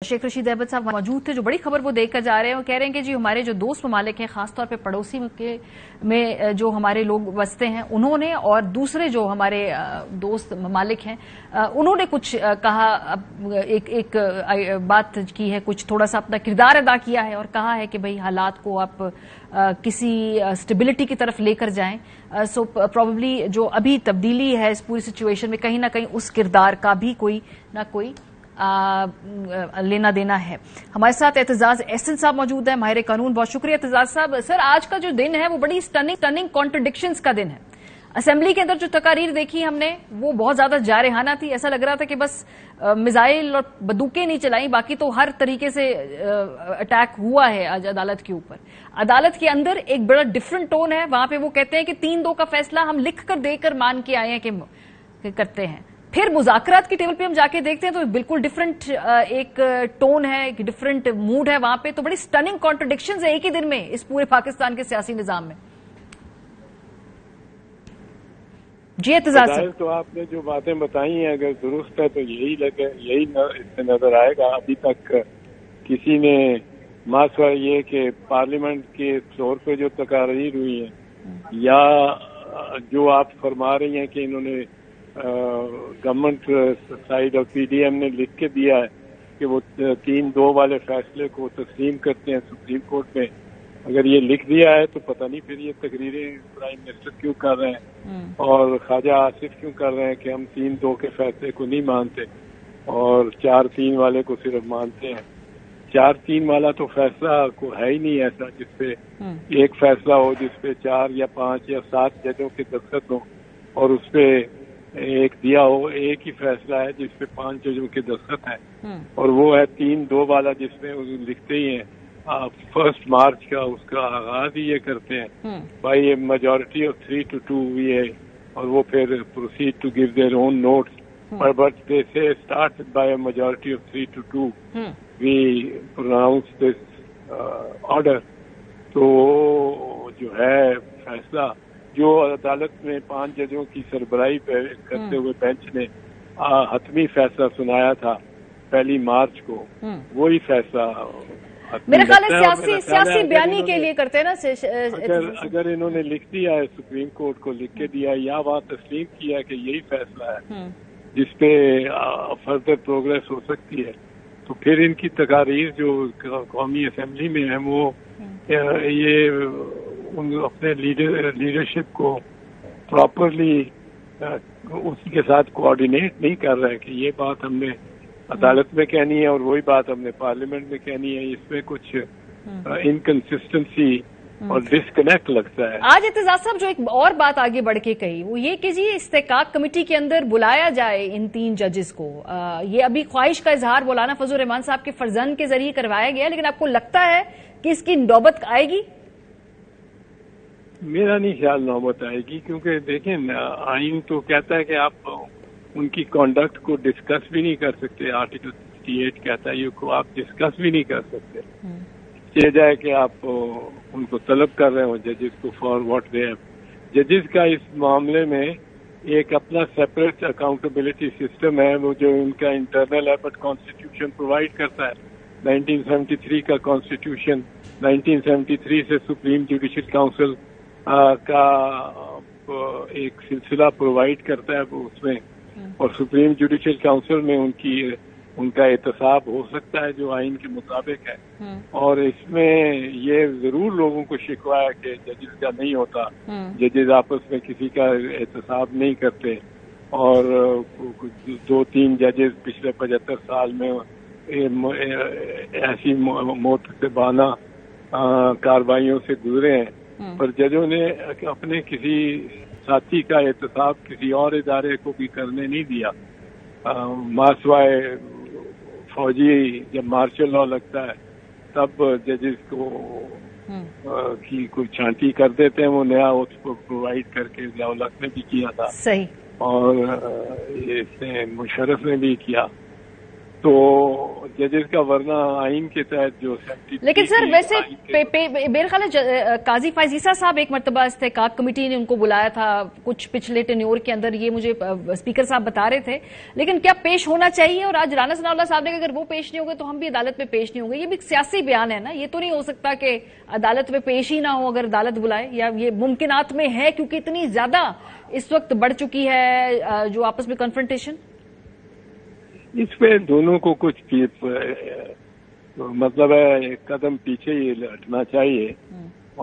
शेख रशीद अहमद साहब मौजूद थे, जो बड़ी खबर वो देकर जा रहे हैं। वो कह रहे हैं कि जी हमारे जो दोस्त ममालिक हैं, खासतौर पे पड़ोसी में जो हमारे लोग बसते हैं, उन्होंने और दूसरे जो हमारे दोस्त ममालिक हैं उन्होंने कुछ कहा, एक बात की है, कुछ थोड़ा सा अपना किरदार अदा किया है और कहा है कि भाई हालात को आप किसी स्टेबिलिटी की तरफ लेकर जाएं। सो प्रोबेबली जो अभी तब्दीली है इस पूरी सिचुएशन में, कहीं ना कहीं उस किरदार का भी कोई ना कोई लेना देना है। हमारे साथ एतजाज एहसन साहब मौजूद है, माहिर कानून। बहुत शुक्रिया एतजाज साहब। सर, आज का जो दिन है वो बड़ी स्टनिंग कॉन्ट्रडिक्शंस का दिन है। असेंबली के अंदर जो तकारीर देखी हमने वो बहुत ज्यादा जारहाना थी। ऐसा लग रहा था कि बस मिसाइल और बंदूकें नहीं चलाई, बाकी तो हर तरीके से अटैक हुआ है आज अदालत के ऊपर। अदालत के अंदर एक बड़ा डिफरेंट टोन है। वहां पे वो कहते हैं कि 3-2 का फैसला हम लिख कर देकर मान के आए हैं कि करते हैं। फिर मुज़ाकरात की टेबल पे हम जाके देखते हैं तो बिल्कुल डिफरेंट एक टोन है, एक डिफरेंट मूड है वहां पे। तो बड़ी स्टनिंग कॉन्ट्रडिक्शंस है एक ही दिन में इस पूरे पाकिस्तान के सियासी निजाम में। जी एतजाज साहब, तो आपने जो बातें बताई हैं अगर दुरुस्त है तो यही इससे नजर आएगा। अभी तक किसी ने मासवा ये कि पार्लियामेंट के फ्लोर पे जो तकारीर हुई है या जो आप फरमा रही हैं कि इन्होंने गवर्नमेंट साइड और पीडीएम ने लिख के दिया है कि वो 3-2 वाले फैसले को तस्लीम करते हैं सुप्रीम कोर्ट में, अगर ये लिख दिया है तो पता नहीं फिर ये तकरीरें प्राइम मिनिस्टर क्यों कर रहे हैं और ख्वाजा आसिफ क्यों कर रहे हैं कि हम 3-2 के फैसले को नहीं मानते और 4-3 वाले को सिर्फ मानते हैं। 4-3 वाला तो फैसला को है ही नहीं ऐसा जिसपे एक फैसला हो जिसपे 4 या 5 या 7 जजों के दस्तखत हो और उसपे एक दिया हो। एक ही फैसला है जिसपे 5 जजों के दस्तखत है और वो है 3-2 वाला जिसमें लिखते ही हैं 1 मार्च का उसका आगाज ही ये करते हैं बाई ए मेजॉरिटी ऑफ 3-2 ये, और वो फिर proceed to give their own notes but they say start by a majority of 3-2 we pronounce this order. तो जो है फैसला जो अदालत में 5 जजों की सरबराही करते हुए बेंच ने हतमी फैसला सुनाया था 1 मार्च को, वही फैसला मेरे ख्याल है सियासी बयानी के लिए करते हैं ना। अगर इन्होंने लिख दिया है, सुप्रीम कोर्ट को लिख के दिया या वहाँ तस्लीम किया कि यही फैसला है जिसपे फर्दर प्रोग्रेस हो सकती है, तो फिर इनकी तकारीर जो कौमी असेंबली में है वो ये अपने लीडरशिप को प्रॉपरली उसी के साथ कोऑर्डिनेट नहीं कर रहे कि ये बात हमने अदालत में कहनी है और वही बात हमने पार्लियामेंट में कहनी है। इसमें कुछ इनकंसिस्टेंसी और डिस्कनेक्ट लगता है। आज एतजाज साहब जो एक और बात आगे बढ़ के कही वो ये कि जी इस्तेकाक कमेटी के अंदर बुलाया जाए इन 3 जजेस को। ये अभी ख्वाहिश का इजहार मौलाना फजल रहमान साहब के फर्जन के जरिए करवाया गया, लेकिन आपको लगता है कि इसकी नौबत आएगी? मेरा नहीं ख्याल नौबत आएगी, क्योंकि देखें आइन तो कहता है कि आप उनकी कॉन्डक्ट को डिस्कस भी नहीं कर सकते। आर्टिकल 68 कहता है ये को आप डिस्कस भी नहीं कर सकते। कह जाए कि आप उनको तलब कर रहे हो जजेस को फॉर व्हाट दे हैव। जजेस का इस मामले में एक अपना सेपरेट अकाउंटेबिलिटी सिस्टम है, वो जो उनका इंटरनल है, बट कॉन्स्टिट्यूशन प्रोवाइड करता है। 1973 का कॉन्स्टिट्यूशन 1973 से सुप्रीम जुडिशल काउंसिल का एक सिलसिला प्रोवाइड करता है उसमें, और सुप्रीम जुडिशल काउंसिल में उनका एहतसाब हो सकता है जो आइन के मुताबिक है। और इसमें ये जरूर लोगों को शिकवा है कि जजेस का नहीं होता, जजेस आपस में किसी का एहतसाब नहीं करते और 2-3 जजेस पिछले 75 साल में ऐसी मोतबाना कार्रवाइयों से गुजरे हैं, पर जजों ने अपने किसी साथी का एहतसाब किसी और इदारे को भी करने नहीं दिया। मासवाए फौजी जब मार्शल लॉ लगता है तब जजेस को की कोई छांटी कर देते हैं, वो नया उसको प्रोवाइड करके ज़ियाउल-हक ने भी किया था। सही। और इसने मुशर्रफ ने भी किया। تو ججز کا ورنہ آئین کے تحت جو لیکن سر ویسے میرے خیال ہے قاضی فائز عیسیٰ صاحب ایک مرتبہ استحقاق کمیٹی نے ان کو بلایا تھا کچھ پچھلے ٹینیور کے اندر، یہ مجھے اسپیکر صاحب بتا رہے تھے، لیکن کیا پیش ہونا چاہیے؟ اور آج رانا ثناء اللہ صاحب نے اگر وہ پیش نہیں ہوں گے تو ہم بھی عدالت میں پیش نہیں ہوں گے، یہ بھی ایک سیاسی بیان ہے نا، یہ تو نہیں ہو سکتا کہ عدالت میں پیش ہی نہ ہو اگر عدالت بلائے، یا یہ ممکنات میں ہے کیونکہ اتنی زیادہ اس وقت بڑھ چکی ہے جو آپس میں کنفرنٹیشن؟ اس پہ دونوں کو کچھ مطلب ہے ایک قدم پیچھے ہی ہٹنا چاہیے،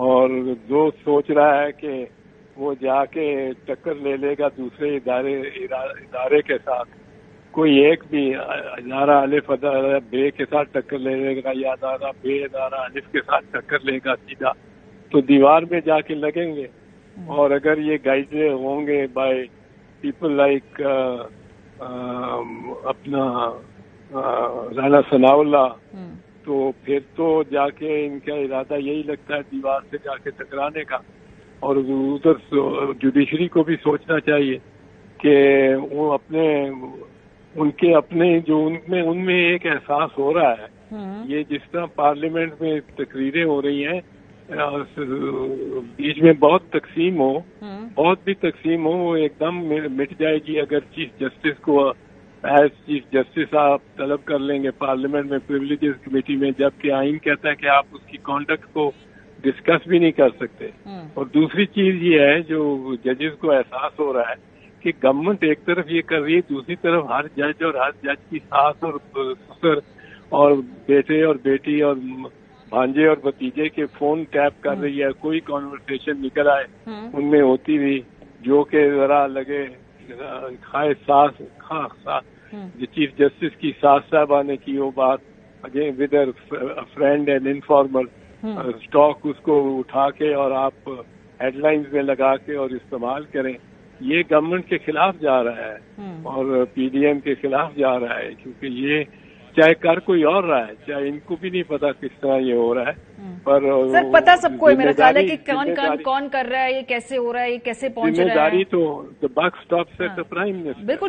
اور جو سوچ رہا ہے کہ وہ جا کے ٹکر لے لے گا دوسرے ادارے کے ساتھ، کوئی ایک بھی ادارہ الف ادارہ بے کے ساتھ ٹکر لے لے گا یا ادارہ بے ادارہ الف کے ساتھ ٹکر لے گا سیدھا، تو دیوار میں جا کے لگیں گے۔ اور اگر یہ گائیڈ ہوں گے بائی پیپل لائک اپنا رانا ثناء اللہ، تو پھر تو جا کے ان کا ارادہ یہی لگتا ہے دیوار سے جا کے ٹکرانے کا۔ اور ادھر جوڈیشری کو بھی سوچنا چاہیے کہ وہ ان کے اپنے جو ان میں ایک احساس ہو رہا ہے، یہ جس طرح پارلیمنٹ میں تقریریں ہو رہی ہیں، بیچ میں بہت بھی تقسیم ہو وہ ایک دم مٹ جائے گی اگر چیف جسٹس کو ایز چیف جسٹس آپ طلب کر لیں گے پارلیمنٹ میں پریولیجز کمیٹی میں، جبکہ آئین کہتا ہے کہ آپ اس کی کانڈکٹ کو ڈسکس بھی نہیں کر سکتے۔ اور دوسری چیز یہ ہے جو ججز کو احساس ہو رہا ہے کہ گورنمنٹ ایک طرف یہ کر رہی ہے، دوسری طرف ہر جج اور ہر جج کی ساس اور سسر اور بیٹے اور بیٹی اور بھانجے اور بھتیجے کے فون ٹیپ کر رہی ہے، کوئی کانورسیشن نکل آئے ان میں ہوتی رہی جو کہ ذرا لگے چیف جسٹس کی ساس صاحبہ نے کی وہ بات again with friend and informal stock, اس کو اٹھا کے اور آپ ہیڈ لائنز میں لگا کے اور استعمال کریں، یہ گورنمنٹ کے خلاف جا رہا ہے اور پی ڈی ایم کے خلاف جا رہا ہے، کیونکہ یہ چاہے کر کوئی اور رہا ہے، چاہے ان کو بھی نہیں پتا کس طرح یہ ہو رہا ہے، پر سر پتا سب کو ہے میرا خیال ہے کہ کون کر رہا ہے، یہ کیسے ہو رہا ہے، یہ کیسے پہنچ رہا ہے، ذمہ داری تو the buck stops at the prime minister۔ بالکل